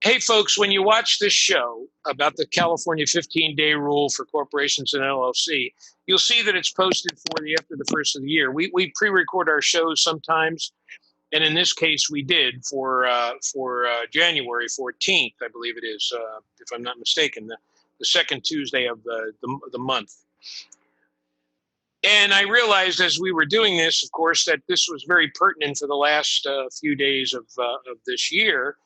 Hey, folks, when you watch this show about the California 15-day rule for corporations and LLC, you'll see that it's posted for the after the first of the year. We pre-record our shows sometimes, and in this case, we did for January 14th, I believe it is, if I'm not mistaken, the second Tuesday of the month. And I realized as we were doing this, of course, that this was very pertinent for the last few days of this year,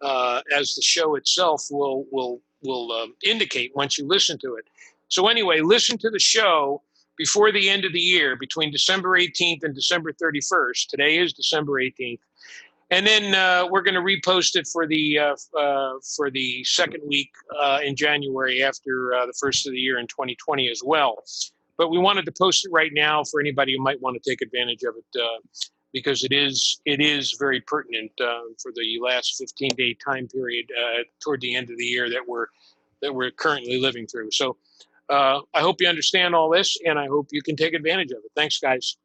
as the show itself will indicate once you listen to it. So anyway, listen to the show before the end of the year, between December 18th and December 31st. Today is December 18th. And then we're going to repost it for the second week in January after the first of the year in 2020 as well. But we wanted to post it right now for anybody who might want to take advantage of it, because it is very pertinent for the last 15-day time period toward the end of the year that we're currently living through. So I hope you understand all this, and I hope you can take advantage of it. Thanks, guys.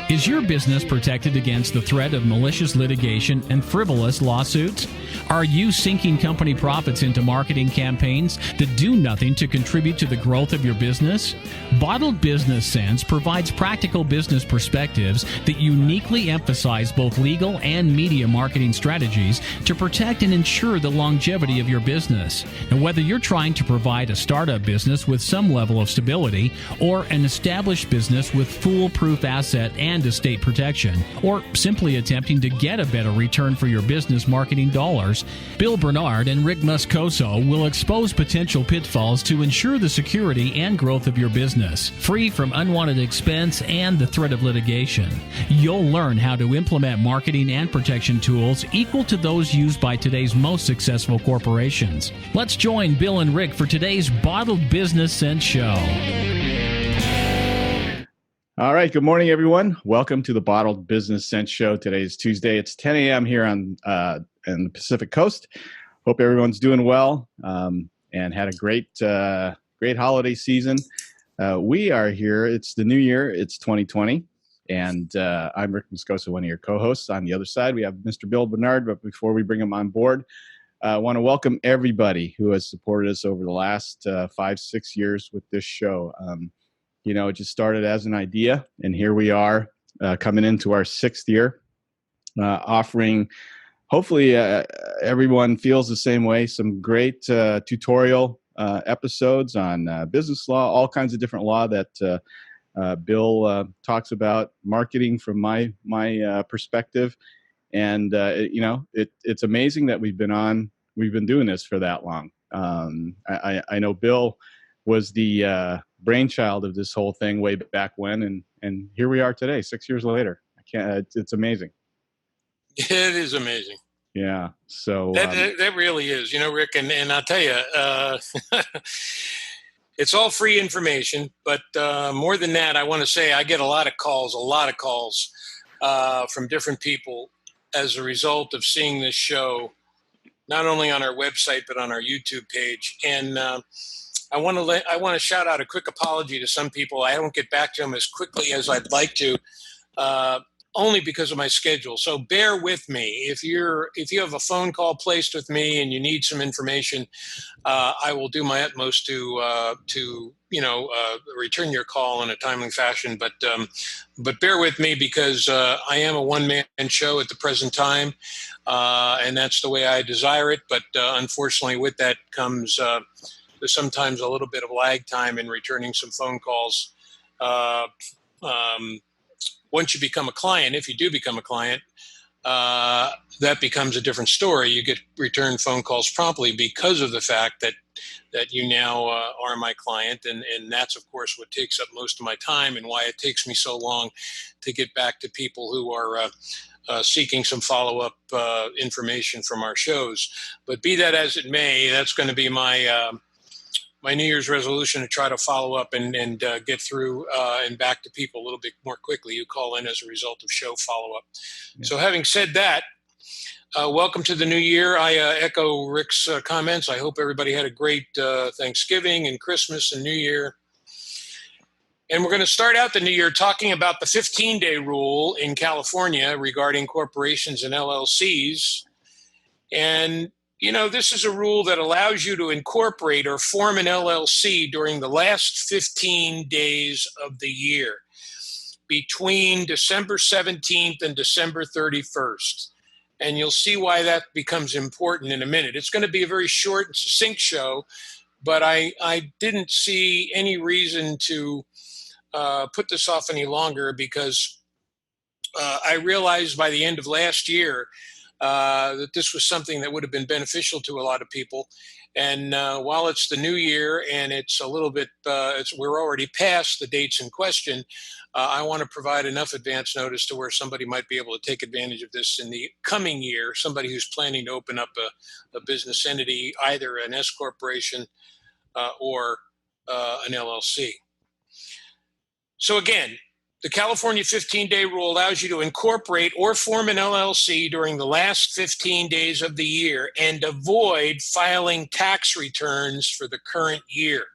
Is your business protected against the threat of malicious litigation and frivolous lawsuits? Are you sinking company profits into marketing campaigns that do nothing to contribute to the growth of your business? Bottled Business Sense provides practical business perspectives that uniquely emphasize both legal and media marketing strategies to protect and ensure the longevity of your business. And whether you're trying to provide a startup business with some level of stability or an established business with foolproof asset and estate protection, or simply attempting to get a better return for your business marketing dollars, Bill Bernard and Rick Moscoso will expose potential pitfalls to ensure the security and growth of your business, free from unwanted expense and the threat of litigation. You'll learn how to implement marketing and protection tools equal to those used by today's most successful corporations. Let's join Bill and Rick for today's Bottled Business Sense show. All right. Good morning, everyone. Welcome to the Bottled Business Sense show. Today is Tuesday. It's 10 a.m. here in the Pacific Coast. Hope everyone's doing well and had a great holiday season. We are here. It's the new year. It's 2020. And I'm Rick Moscoso, one of your co-hosts. On the other side, we have Mr. Bill Bernard. But before we bring him on board, I want to welcome everybody who has supported us over the last 5-6 years with this show. It just started as an idea, and here we are coming into our 6th year, offering, hopefully everyone feels the same way, some great tutorial episodes on business law, all kinds of different law that Bill talks about, marketing from my perspective. And, it's amazing that we've been doing this for that long. I know Bill was the brainchild of this whole thing way back when, and here we are today, 6 years later. It's amazing. It is amazing. Yeah. So that really is, Rick, and I'll tell you, it's all free information, but more than that, I want to say I get a lot of calls from different people as a result of seeing this show, not only on our website, but on our YouTube page. And I want to shout out a quick apology to some people. I don't get back to them as quickly as I'd like to, only because of my schedule. So bear with me. If you have a phone call placed with me and you need some information, I will do my utmost to return your call in a timely fashion. But bear with me, because I am a one-man show at the present time, and that's the way I desire it. But unfortunately, with that comes there's sometimes a little bit of lag time in returning some phone calls. Once you become a client, if you do become a client, that becomes a different story. You get return phone calls promptly because of the fact that you now are my client. And that's, of course, what takes up most of my time and why it takes me so long to get back to people who are seeking some follow-up information from our shows. But be that as it may, that's going to be my New Year's resolution, to try to follow up and get through and back to people a little bit more quickly who call in as a result of show follow-up. Yeah. So having said that, welcome to the new year. I echo Rick's comments. I hope everybody had a great Thanksgiving and Christmas and New Year. And we're going to start out the new year talking about the 15-day rule in California regarding corporations and LLCs. And, this is a rule that allows you to incorporate or form an LLC during the last 15 days of the year, between December 17th and December 31st. And you'll see why that becomes important in a minute. It's going to be a very short and succinct show, but I didn't see any reason to put this off any longer, because I realized by the end of last year that this was something that would have been beneficial to a lot of people. And while it's the new year and it's a little bit, we're already past the dates in question, I want to provide enough advance notice to where somebody might be able to take advantage of this in the coming year, somebody who's planning to open up a business entity, either an S corporation or an LLC. So again, the California 15-day rule allows you to incorporate or form an LLC during the last 15 days of the year and avoid filing tax returns for the current year.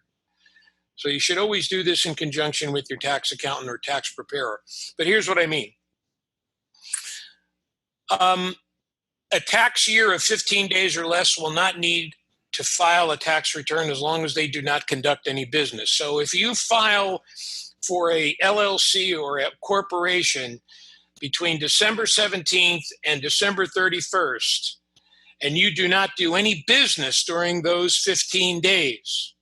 So you should always do this in conjunction with your tax accountant or tax preparer. But here's what I mean. A tax year of 15 days or less will not need to file a tax return as long as they do not conduct any business. So if you file for a LLC or a corporation between December 17th and December 31st, and you do not do any business during those 15 days,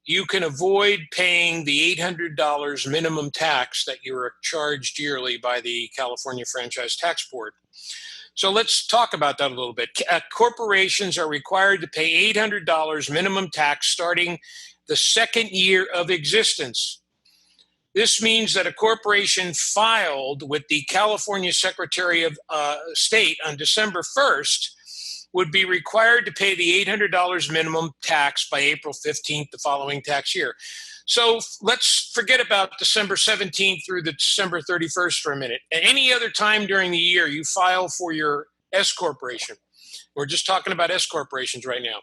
you can avoid paying the $800 minimum tax that you are charged yearly by the California Franchise Tax Board. So let's talk about that a little bit. Corporations are required to pay $800 minimum tax starting the second year of existence. This means that a corporation filed with the California Secretary of State on December 1st would be required to pay the $800 minimum tax by April 15th the following tax year. So let's forget about December 17th through the December 31st for a minute. At any other time during the year you file for your S corporation. We're just talking about S corporations right now.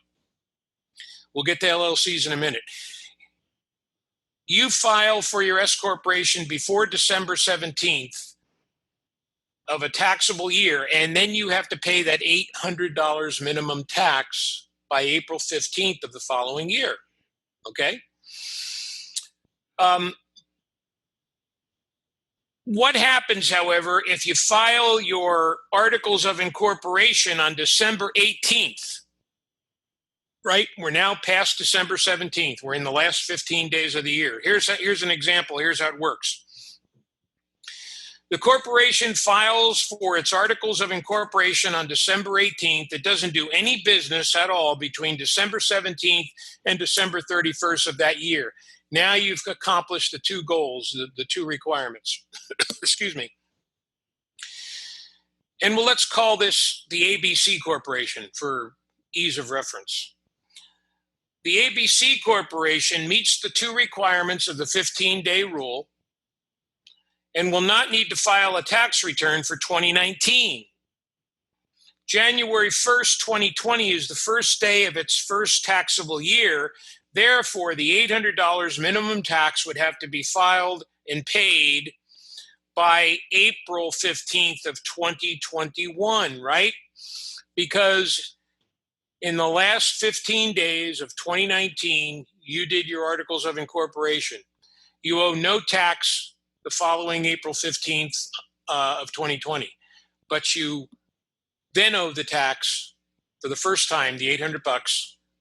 We'll get to LLCs in a minute. You file for your S corporation before December 17th of a taxable year, and then you have to pay that $800 minimum tax by April 15th of the following year, okay? What happens, however, if you file your articles of incorporation on December 18th? Right? We're now past December 17th. We're in the last 15 days of the year. Here's an example. Here's how it works. The corporation files for its articles of incorporation on December 18th. It doesn't do any business at all between December 17th and December 31st of that year. Now you've accomplished the two goals, the two requirements. Excuse me. And well, let's call this the ABC Corporation for ease of reference. The ABC Corporation meets the two requirements of the 15-day rule and will not need to file a tax return for 2019. January 1st, 2020 is the first day of its first taxable year. Therefore, the $800 minimum tax would have to be filed and paid by April 15th of 2021, right? Because in the last 15 days of 2019, you did your articles of incorporation. You owe no tax the following April 15th of 2020, but you then owe the tax for the first time, the $800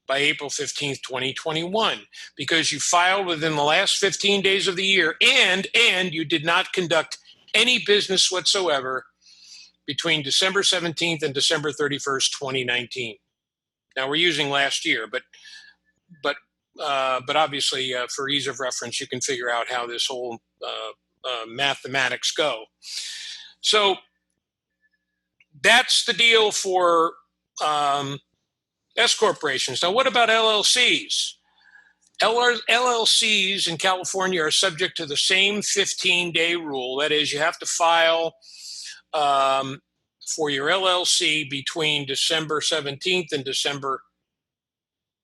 by April 15th, 2021, because you filed within the last 15 days of the year and you did not conduct any business whatsoever between December 17th and December 31st, 2019. Now we're using last year, but obviously for ease of reference, you can figure out how this whole mathematics go. So that's the deal for S corporations. Now, what about LLCs? LLCs in California are subject to the same 15-day rule. That is, you have to file for your LLC between December 17th and December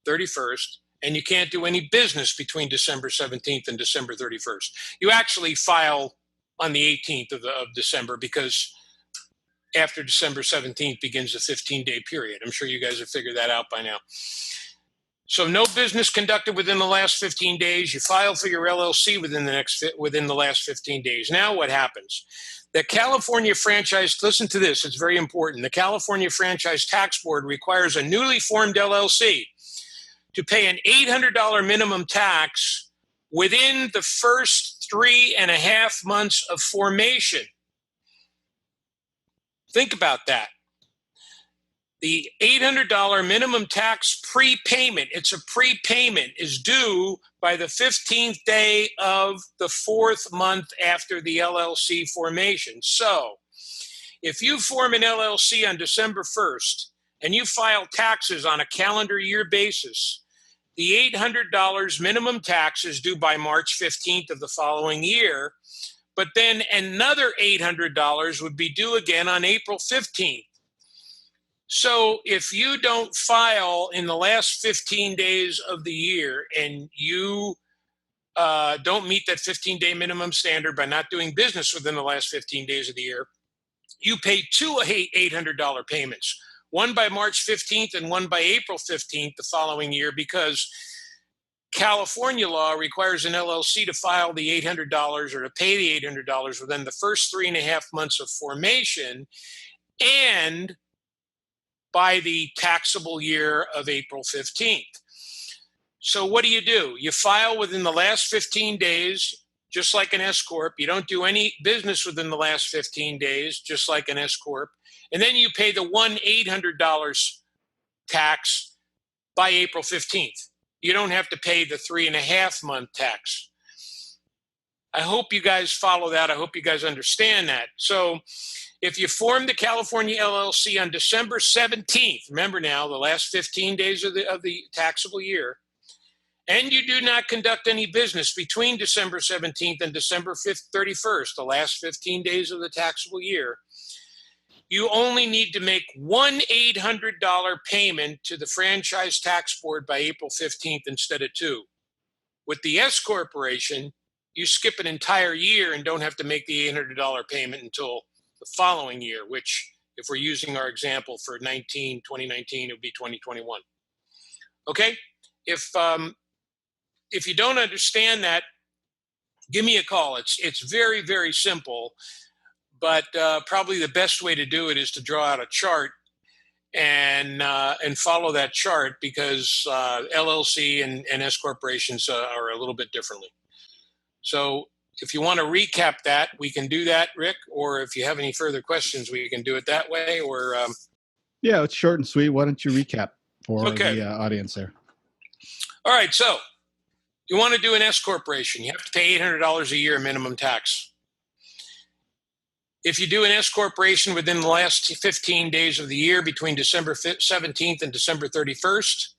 31st, and you can't do any business between December 17th and December 31st. You actually file on the 18th of December because after December 17th begins the 15-day period. I'm sure you guys have figured that out by now. So no business conducted within the last 15 days. You file for your LLC within the last 15 days. Now what happens? The California franchise, listen to this, it's very important. The California Franchise Tax Board requires a newly formed LLC to pay an $800 minimum tax within the first 3.5 months of formation. Think about that. The $800 minimum tax prepayment, it's a prepayment, is due by the 15th day of the 4th month after the LLC formation. So if you form an LLC on December 1st and you file taxes on a calendar year basis, the $800 minimum tax is due by March 15th of the following year, but then another $800 would be due again on April 15th. So if you don't file in the last 15 days of the year and you don't meet that 15-day minimum standard by not doing business within the last 15 days of the year, you pay two $800 payments, one by March 15th and one by April 15th the following year, because California law requires an LLC to file the $800 or to pay the $800 within the first 3.5 months of formation and by the taxable year of April 15th. So what do? You file within the last 15 days, just like an S Corp. You don't do any business within the last 15 days, just like an S Corp. And then you pay the $800 tax by April 15th. You don't have to pay the 3.5 month tax. I hope you guys follow that. I hope you guys understand that. So if you form the California LLC on December 17th, remember now, the last 15 days of the taxable year, and you do not conduct any business between December 17th and December 31st, the last 15 days of the taxable year, you only need to make one $800 payment to the Franchise Tax Board by April 15th instead of two. With the S Corporation, you skip an entire year and don't have to make the $800 payment until the following year, which, if we're using our example for 2019, it would be 2021. Okay? If you don't understand that, give me a call. It's very, very simple, but probably the best way to do it is to draw out a chart and follow that chart, because LLC and S corporations are a little bit differently. So if you want to recap that, we can do that, Rick, or if you have any further questions, we can do it that way. Or yeah, it's short and sweet. Why don't you recap for the audience there? All right, so you want to do an S corporation, you have to pay $800 a year minimum tax. If you do an S corporation within the last 15 days of the year between December 17th and December 31st,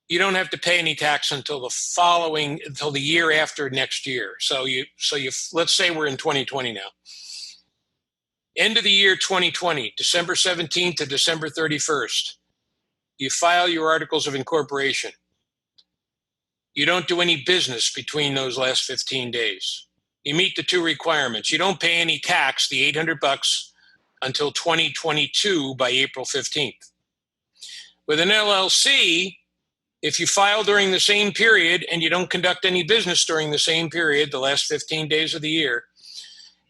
you don't have to pay any tax until the year after next year. So let's say we're in 2020 now. End of the year 2020, December 17th to December 31st, you file your articles of incorporation. You don't do any business between those last 15 days. You meet the two requirements. You don't pay any tax, the $800, until 2022 by April 15th. With an LLC, if you file during the same period and you don't conduct any business during the same period, the last 15 days of the year,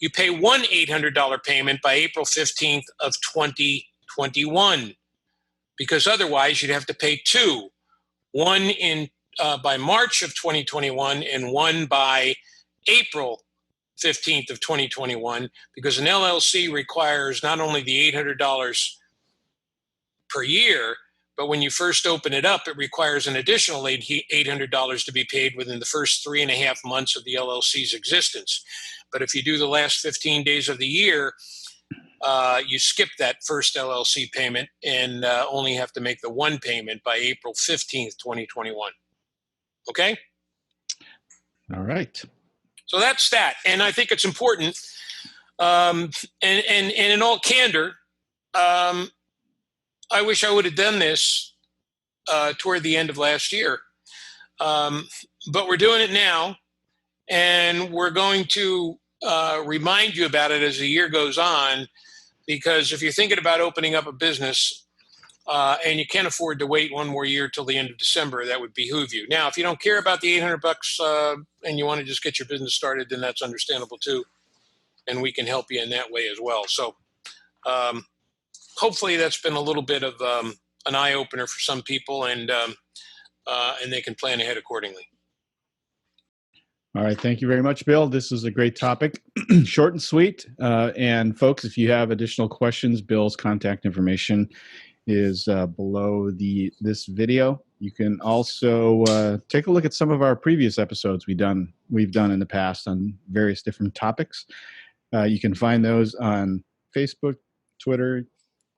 you pay one $800 payment by April 15th of 2021, because otherwise you'd have to pay two, one by March of 2021 and one by April 15th of 2021, because an LLC requires not only the $800 per year, but when you first open it up, it requires an additional $800 to be paid within the first 3.5 months of the LLC's existence. But if you do the last 15 days of the year, you skip that first LLC payment and only have to make the one payment by April 15th, 2021. Okay? All right. So that's that. And I think it's important. And in all candor, I wish I would have done this toward the end of last year. But we're doing it now, and we're going to remind you about it as the year goes on, because if you're thinking about opening up a business and you can't afford to wait one more year till the end of December, that would behoove you. Now, if you don't care about the $800 and you want to just get your business started, then that's understandable too, and we can help you in that way as well. So hopefully that's been a little bit of an eye opener for some people, and they can plan ahead accordingly. All right. Thank you very much, Bill. This is a great topic. Short and sweet. And folks, if you have additional questions, Bill's contact information is below this video. You can also take a look at some of our previous episodes we've done in the past on various different topics. You can find those on Facebook, Twitter,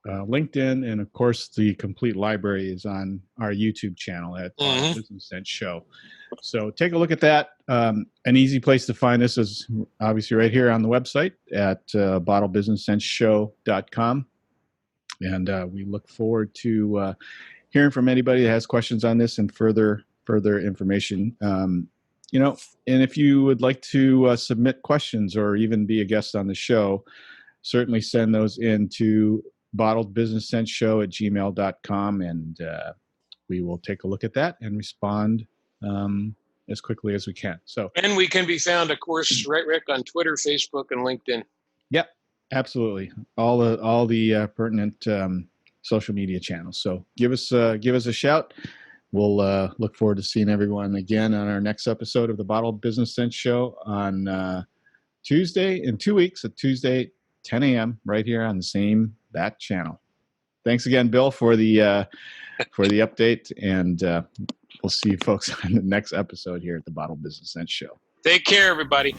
LinkedIn, and of course the complete library is on our YouTube channel at Business Sense Show. So take a look at that. An easy place to find this is obviously right here on the website at bottlebusinesssenseshow.com. And we look forward to hearing from anybody that has questions on this and further information. And if you would like to submit questions or even be a guest on the show, certainly send those in to bottledbusinesssenseshow@gmail.com, and we will take a look at that and respond as quickly as we can. And we can be found, of course, right, Rick, on Twitter, Facebook, and LinkedIn. Yep, absolutely. All the pertinent social media channels. So give us a shout. We'll look forward to seeing everyone again on our next episode of the Bottled Business Sense Show on Tuesday in 2 weeks at Tuesday, 10 a.m. right here on that channel. Thanks again, Bill, for the update, and we'll see you folks on the next episode here at the Bottled Business Sense Show. Take care, everybody.